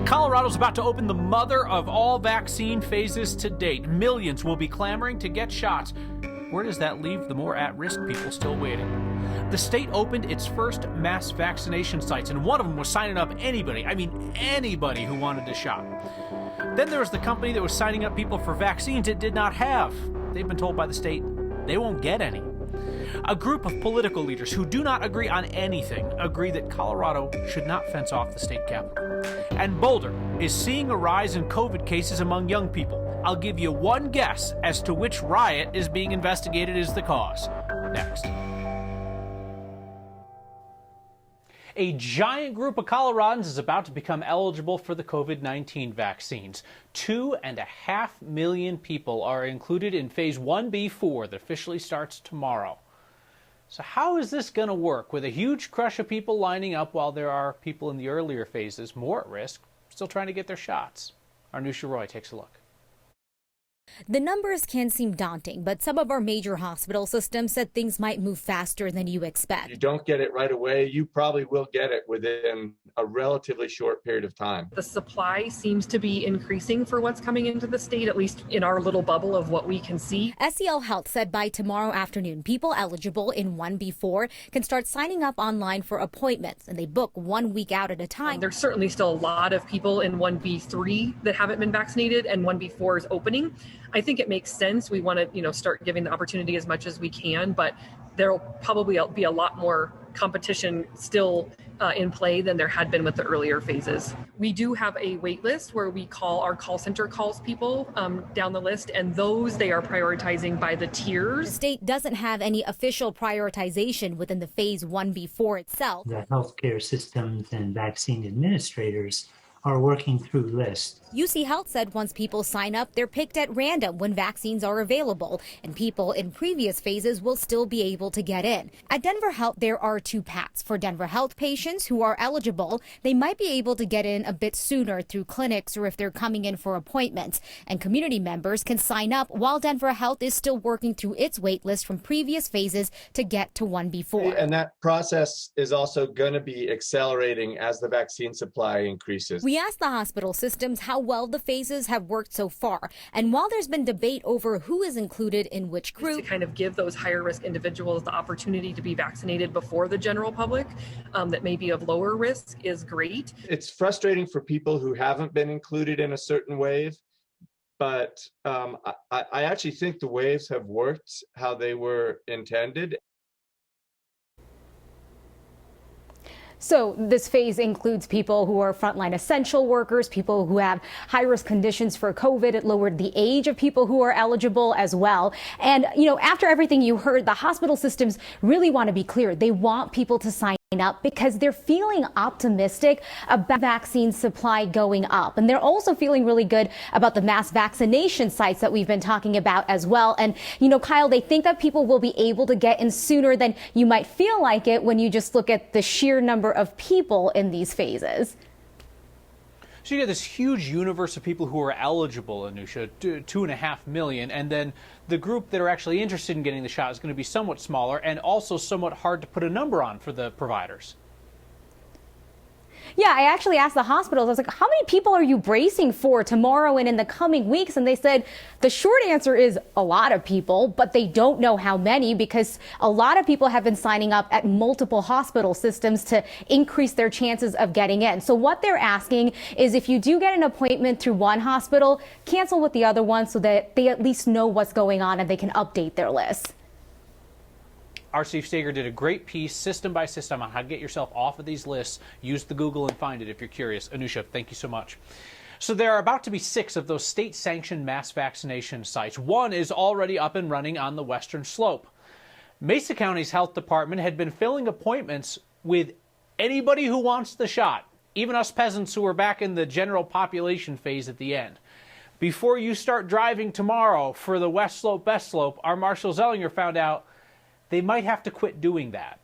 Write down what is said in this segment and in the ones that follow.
Colorado's about to open the mother of all vaccine phases to date. Millions will be clamoring to get shots. Where does that leave the more at-risk people still waiting? The state opened its first mass vaccination sites, and one of them was signing up anybody who wanted a shot. Then there was the company that was signing up people for vaccines it did not have. They've been told by the state they won't get any. A group of political leaders who do not agree on anything agree that Colorado should not fence off the state capital. And Boulder is seeing a rise in COVID cases among young people. I'll give you one guess as to which riot is being investigated as the cause. Next. A giant group of Coloradans is about to become eligible for the COVID-19 vaccines. 2.5 million people are included in Phase 1B4 that officially starts tomorrow. So how is this going to work with a huge crush of people lining up while there are people in the earlier phases, more at risk, still trying to get their shots? Arnusha Roy takes a look. The numbers can seem daunting, but some of our major hospital systems said things might move faster than you expect. If you don't get it right away, you probably will get it within a relatively short period of time. The supply seems to be increasing for what's coming into the state, at least in our little bubble of what we can see. SEL Health said by tomorrow afternoon, people eligible in 1B4 can start signing up online for appointments, and they book 1 week out at a time. There's certainly still a lot of people in 1B3 that haven't been vaccinated, and 1B4 is opening. I think it makes sense. We want to, start giving the opportunity as much as we can, but there'll probably be a lot more competition still in play than there had been with the earlier phases. We do have a wait list where our call center calls people down the list, and those they are prioritizing by the tiers. The state doesn't have any official prioritization within the Phase 1B4 itself. The healthcare systems and vaccine administrators are working through lists. UC Health said once people sign up, they're picked at random when vaccines are available, and people in previous phases will still be able to get in. At Denver Health, there are two paths. For Denver Health patients who are eligible, they might be able to get in a bit sooner through clinics or if they're coming in for appointments. And community members can sign up while Denver Health is still working through its wait list from previous phases to get to 1B4. And that process is also going to be accelerating as the vaccine supply increases. We asked the hospital systems how well the phases have worked so far. And while there's been debate over who is included in which group, to kind of give those higher risk individuals the opportunity to be vaccinated before the general public that may be of lower risk is great. It's frustrating for people who haven't been included in a certain wave, but I actually think the waves have worked how they were intended. So this phase includes people who are frontline essential workers, people who have high-risk conditions for COVID. It lowered the age of people who are eligible as well. And, after everything you heard, the hospital systems really want to be clear. They want people to sign up because they're feeling optimistic about vaccine supply going up. And they're also feeling really good about the mass vaccination sites that we've been talking about as well. And, Kyle, they think that people will be able to get in sooner than you might feel like it when you just look at the sheer number of people in these phases. So you get this huge universe of people who are eligible, Anusha, 2.5 million, and then the group that are actually interested in getting the shot is going to be somewhat smaller and also somewhat hard to put a number on for the providers. Yeah, I actually asked the hospitals, I was like, how many people are you bracing for tomorrow and in the coming weeks? And they said the short answer is a lot of people, but they don't know how many because a lot of people have been signing up at multiple hospital systems to increase their chances of getting in. So what they're asking is if you do get an appointment through one hospital, cancel with the other one so that they at least know what's going on and they can update their list. Our Steve Steger did a great piece, system by system, on how to get yourself off of these lists. Use the Google and find it if you're curious. Anusha, thank you so much. So there are about to be 6 of those state-sanctioned mass vaccination sites. One is already up and running on the western slope. Mesa County's health department had been filling appointments with anybody who wants the shot, even us peasants who are back in the general population phase at the end. Before you start driving tomorrow for the west slope, best slope, our Marshall Zellinger found out they might have to quit doing that.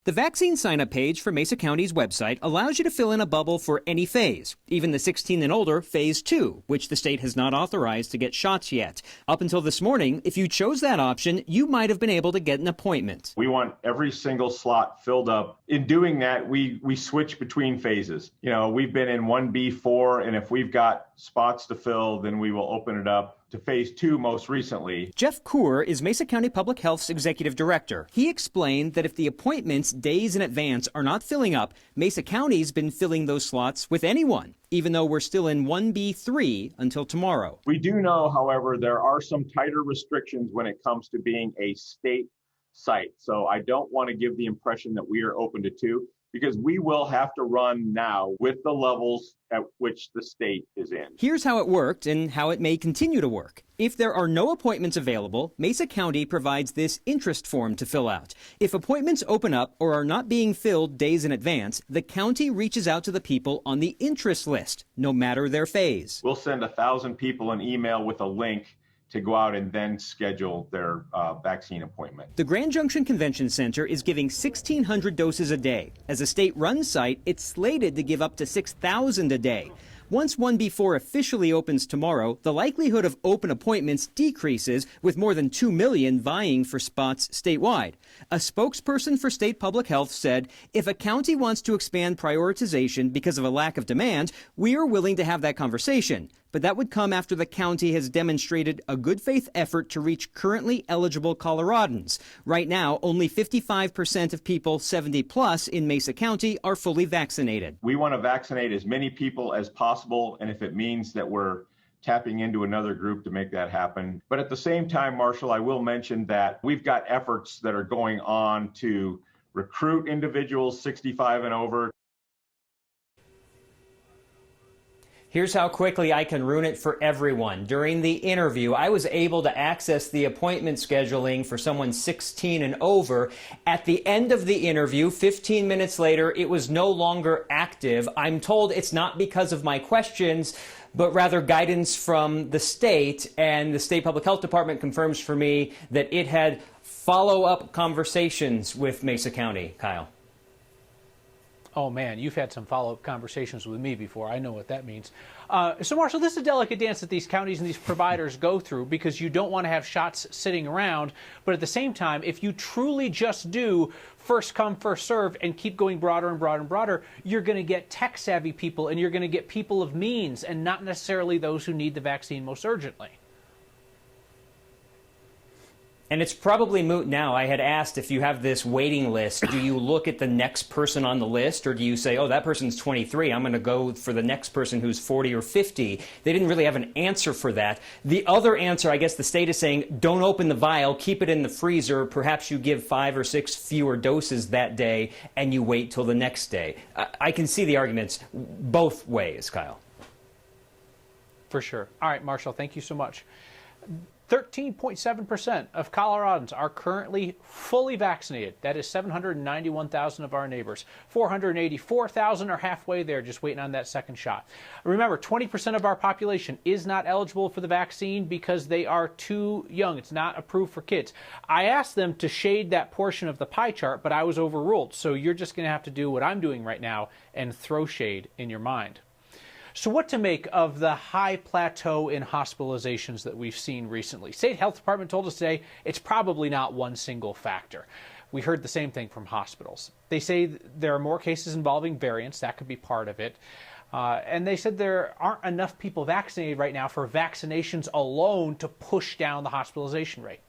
The vaccine sign-up page for Mesa County's website allows you to fill in a bubble for any phase, even the 16 and older phase 2, which the state has not authorized to get shots yet. Up until this morning, if you chose that option, you might have been able to get an appointment. We want every single slot filled up. In doing that, we switch between phases. You know, we've been in 1B4, and if we've got spots to fill, then we will open it up to phase 2 most recently. Jeff Kaur is Mesa County Public Health's executive director. He explained that if the appointments days in advance are not filling up, Mesa County's been filling those slots with anyone, even though we're still in 1B3 until tomorrow. We do know, however, there are some tighter restrictions when it comes to being a state site. So I don't want to give the impression that we are open to 2, because we will have to run now with the levels at which the state is in. Here's how it worked and how it may continue to work. If there are no appointments available, Mesa County provides this interest form to fill out. If appointments open up or are not being filled days in advance, the county reaches out to the people on the interest list, no matter their phase. We'll send 1,000 people an email with a link to go out and then schedule their vaccine appointment. The Grand Junction Convention Center is giving 1,600 doses a day. As a state-run site, it's slated to give up to 6,000 a day. Once 1B4 officially opens tomorrow, the likelihood of open appointments decreases, with more than 2 million vying for spots statewide. A spokesperson for state public health said, if a county wants to expand prioritization because of a lack of demand, we are willing to have that conversation. But that would come after the county has demonstrated a good faith effort to reach currently eligible Coloradans. Right now, only 55% of people 70 plus in Mesa County are fully vaccinated. We want to vaccinate as many people as possible, and if it means that we're tapping into another group to make that happen. But at the same time, Marshall, I will mention that we've got efforts that are going on to recruit individuals 65 and over. Here's how quickly I can ruin it for everyone. During the interview, I was able to access the appointment scheduling for someone 16 and over. At the end of the interview, 15 minutes later, it was no longer active. I'm told it's not because of my questions, but rather guidance from the state, and the state public health department confirms for me that it had follow-up conversations with Mesa County. Kyle. Oh, man, you've had some follow-up conversations with me before. I know what that means. So, Marshall, this is a delicate dance that these counties and these providers go through, because you don't want to have shots sitting around. But at the same time, if you truly just do first come, first serve and keep going broader and broader and broader, you're going to get tech-savvy people, and you're going to get people of means, and not necessarily those who need the vaccine most urgently. And it's probably moot now. I had asked, if you have this waiting list, do you look at the next person on the list, or do you say, oh, that person's 23, I'm going to go for the next person who's 40 or 50? They didn't really have an answer for that. The other answer, I guess the state is saying, don't open the vial, keep it in the freezer. Perhaps you give 5 or 6 fewer doses that day, and you wait till the next day. I can see the arguments both ways, Kyle. For sure. All right, Marshall, thank you so much. 13.7% of Coloradans are currently fully vaccinated. That is 791,000 of our neighbors. 484,000 are halfway there, just waiting on that second shot. Remember, 20% of our population is not eligible for the vaccine because they are too young. It's not approved for kids. I asked them to shade that portion of the pie chart, but I was overruled. So you're just going to have to do what I'm doing right now and throw shade in your mind. So what to make of the high plateau in hospitalizations that we've seen recently? State Health Department told us today it's probably not one single factor. We heard the same thing from hospitals. They say there are more cases involving variants. That could be part of it. And they said there aren't enough people vaccinated right now for vaccinations alone to push down the hospitalization rate.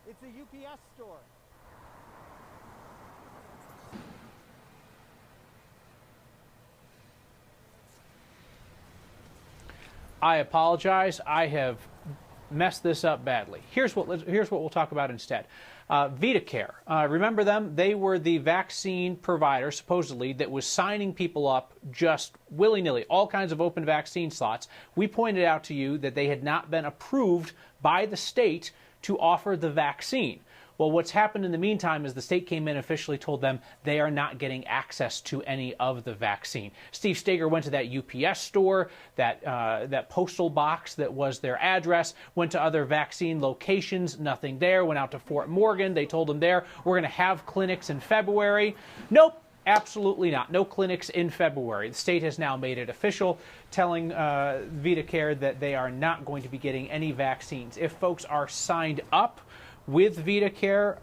It's a UPS store. I apologize. I have messed this up badly. Here's what we'll talk about instead. Vedacare. Remember them? They were the vaccine provider, supposedly, that was signing people up just willy-nilly, all kinds of open vaccine slots. We pointed out to you that they had not been approved by the state to offer the vaccine. Well, what's happened in the meantime is the state came in and officially told them they are not getting access to any of the vaccine. Steve Steger went to that UPS store, that postal box that was their address, went to other vaccine locations, nothing there, went out to Fort Morgan. They told him there, we're going to have clinics in February. Nope. Absolutely not. No clinics in February. The state has now made it official, telling vedacare that they are not going to be getting any vaccines. If folks are signed up with vedacare,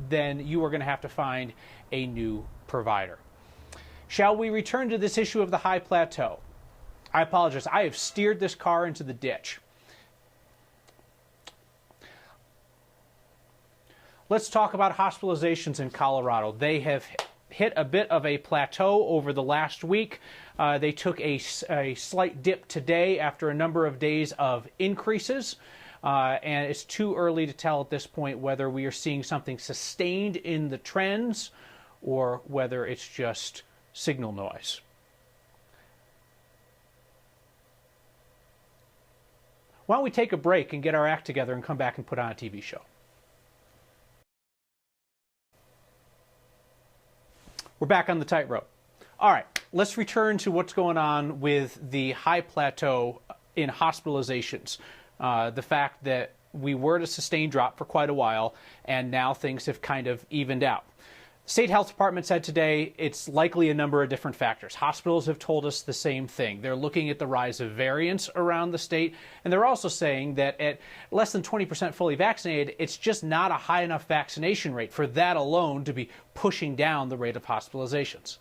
then you are going to have to find a new provider. Shall we return to this issue of the high plateau? I apologize. I have steered this car into the ditch. Let's talk about hospitalizations in Colorado. They have hit a bit of a plateau over the last week. They took a slight dip today after a number of days of increases. And it's too early to tell at this point whether we are seeing something sustained in the trends or whether it's just signal noise. Why don't we take a break and get our act together and come back and put on a TV show? We're back on the tightrope. All right, let's return to what's going on with the high plateau in hospitalizations. The fact that we were at a sustained drop for quite a while, and now things have kind of evened out. State Health Department said today it's likely a number of different factors. Hospitals have told us the same thing. They're looking at the rise of variants around the state, and they're also saying that at less than 20% fully vaccinated, it's just not a high enough vaccination rate for that alone to be pushing down the rate of hospitalizations.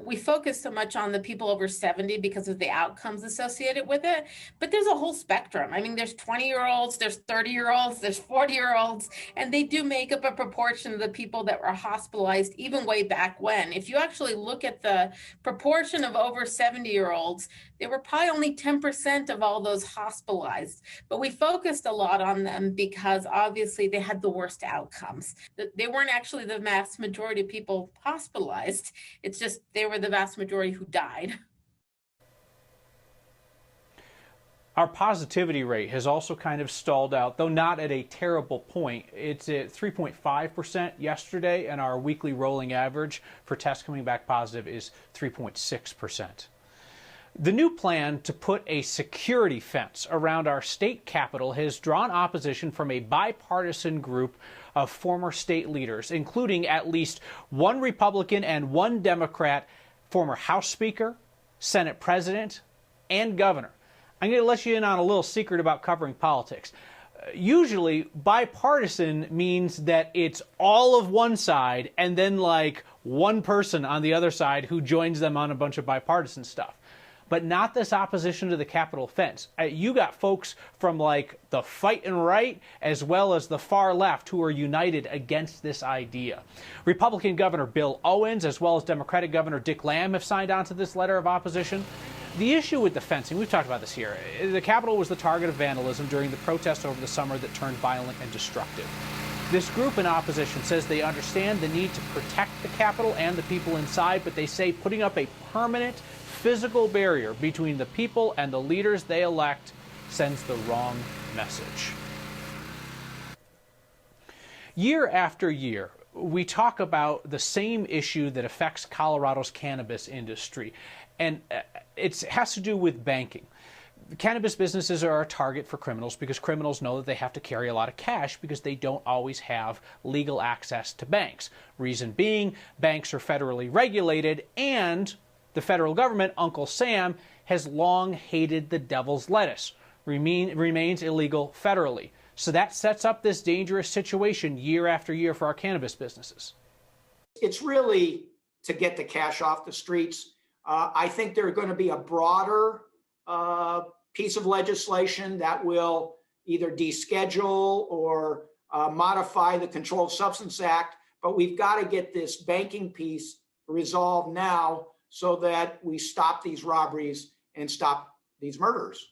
We focus so much on the people over 70 because of the outcomes associated with it, but there's a whole spectrum. I mean, there's 20-year-olds, there's 30-year-olds, there's 40-year-olds, and they do make up a proportion of the people that were hospitalized even way back when. If you actually look at the proportion of over 70-year-olds, they were probably only 10% of all those hospitalized, but we focused a lot on them because obviously they had the worst outcomes. They weren't actually the vast majority of people hospitalized. It's just they were the vast majority who died. Our positivity rate has also kind of stalled out, though not at a terrible point. It's at 3.5% yesterday, and our weekly rolling average for tests coming back positive is 3.6%. The new plan to put a security fence around our state capitol has drawn opposition from a bipartisan group of former state leaders, including at least one Republican and one Democrat, former House Speaker, Senate President, and Governor. I'm going to let you in on a little secret about covering politics. Usually, bipartisan means that it's all of one side and then like one person on the other side who joins them on a bunch of bipartisan stuff. But not this opposition to the Capitol fence. You got folks from like the fighting right as well as the far left who are united against this idea. Republican Governor Bill Owens as well as Democratic Governor Dick Lamb have signed on to this letter of opposition. The issue with the fencing, we've talked about this here, the Capitol was the target of vandalism during the protests over the summer that turned violent and destructive. This group in opposition says they understand the need to protect the Capitol and the people inside, but they say putting up a permanent physical barrier between the people and the leaders they elect sends the wrong message. Year after year, we talk about the same issue that affects Colorado's cannabis industry, and it has to do with banking. Cannabis businesses are a target for criminals because criminals know that they have to carry a lot of cash because they don't always have legal access to banks. Reason being, banks are federally regulated, and the federal government, Uncle Sam, has long hated the devil's lettuce, remains illegal federally. So that sets up this dangerous situation year after year for our cannabis businesses. It's really to get the cash off the streets. I think there's going to be a broader piece of legislation that will either deschedule or modify the Controlled Substance Act, but we've got to get this banking piece resolved now so that we stop these robberies and stop these murders.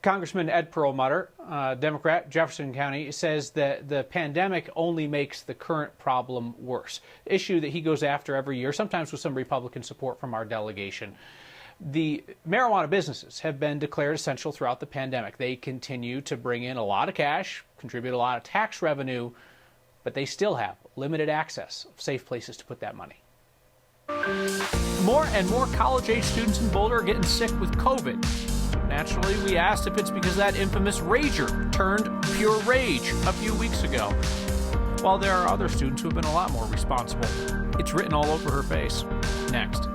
Congressman Ed Perlmutter, Democrat, Jefferson County, says that the pandemic only makes the current problem worse. Issue that he goes after every year, sometimes with some Republican support from our delegation. The marijuana businesses have been declared essential throughout the pandemic. They continue to bring in a lot of cash, contribute a lot of tax revenue, but they still have limited access of safe places to put that money. More and more college-age students in Boulder are getting sick with COVID. Naturally, we asked if it's because that infamous rager turned pure rage a few weeks ago. While there are other students who have been a lot more responsible. It's written all over her face. Next.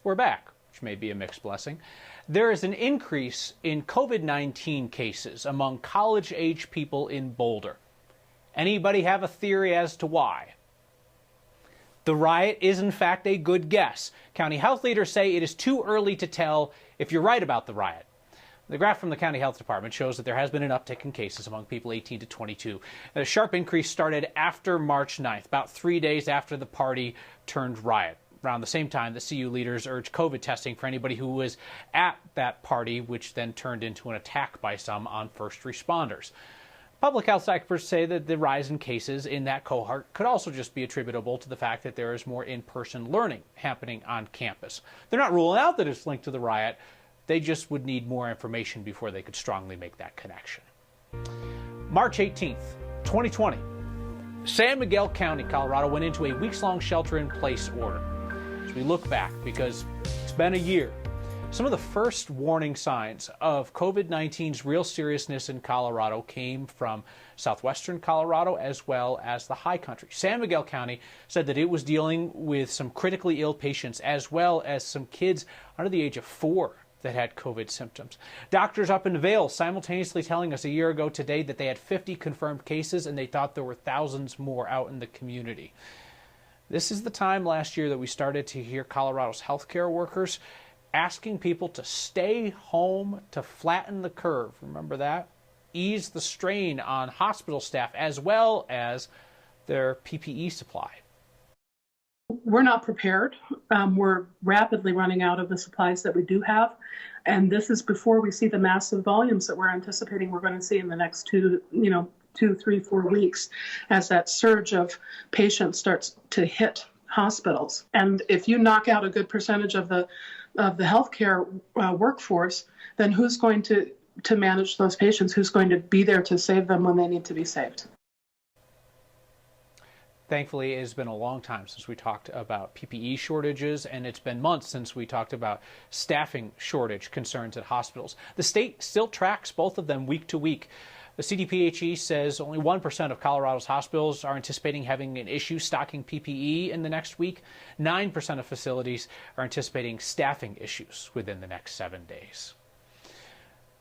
We're back, which may be a mixed blessing. There is an increase in COVID-19 cases among college-age people in Boulder. Anybody have a theory as to why? The riot is in fact a good guess. County health leaders say it is too early to tell if you're right about the riot. The graph from the county health department shows that there has been an uptick in cases among people 18 to 22. A sharp increase started after March 9th, about 3 days after the party turned riot. Around the same time, the CU leaders urged COVID testing for anybody who was at that party, which then turned into an attack by some on first responders. Public health experts say that the rise in cases in that cohort could also just be attributable to the fact that there is more in-person learning happening on campus. They're not ruling out that it's linked to the riot. They just would need more information before they could strongly make that connection. March 18th, 2020. San Miguel County, Colorado went into a weeks-long shelter-in-place order. As we look back, because it's been a year, some of the first warning signs of COVID-19's real seriousness in Colorado came from southwestern Colorado as well as the high country. San Miguel County said that it was dealing with some critically ill patients as well as some kids under the age of 4 that had COVID symptoms. Doctors up in Vail simultaneously telling us a year ago today that they had 50 confirmed cases and they thought there were thousands more out in the community. This is the time last year that we started to hear Colorado's healthcare workers asking people to stay home to flatten the curve. Remember that? Ease the strain on hospital staff as well as their PPE supply. We're not prepared. We're rapidly running out of the supplies that we do have. And this is before we see the massive volumes that we're anticipating we're going to see in the next 2, 3, 4 weeks as that surge of patients starts to hit hospitals. And if you knock out a good percentage of the healthcare workforce, then who's going to manage those patients? Who's going to be there to save them when they need to be saved? Thankfully, it has been a long time since we talked about PPE shortages, and it's been months since we talked about staffing shortage concerns at hospitals. The state still tracks both of them week to week. The CDPHE says only 1% of Colorado's hospitals are anticipating having an issue stocking PPE in the next week. 9% of facilities are anticipating staffing issues within the next 7 days.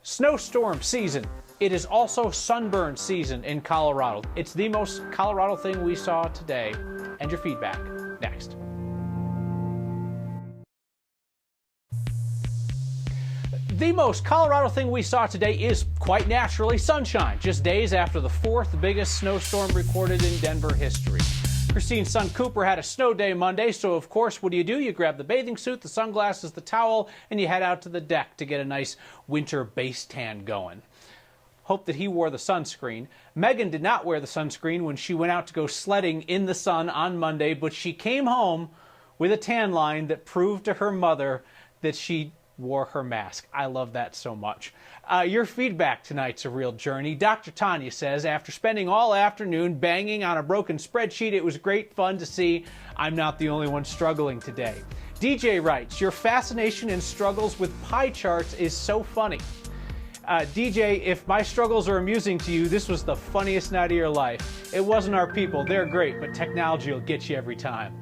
Snowstorm season. It is also sunburn season in Colorado. It's the most Colorado thing we saw today. And your feedback next. The most Colorado thing we saw today is quite naturally sunshine, just days after the 4th biggest snowstorm recorded in Denver history. Christine's son Cooper had a snow day Monday, so of course, what do? You grab the bathing suit, the sunglasses, the towel, and you head out to the deck to get a nice winter base tan going. Hope that he wore the sunscreen. Megan did not wear the sunscreen when she went out to go sledding in the sun on Monday, but she came home with a tan line that proved to her mother that she wore her mask. I love that so much. Your feedback tonight's a real journey. Dr. Tanya says, after spending all afternoon banging on a broken spreadsheet, it was great fun to see I'm not the only one struggling today. DJ writes, your fascination and struggles with pie charts is so funny. DJ, if my struggles are amusing to you, this was the funniest night of your life. It wasn't our people. They're great, but technology will get you every time.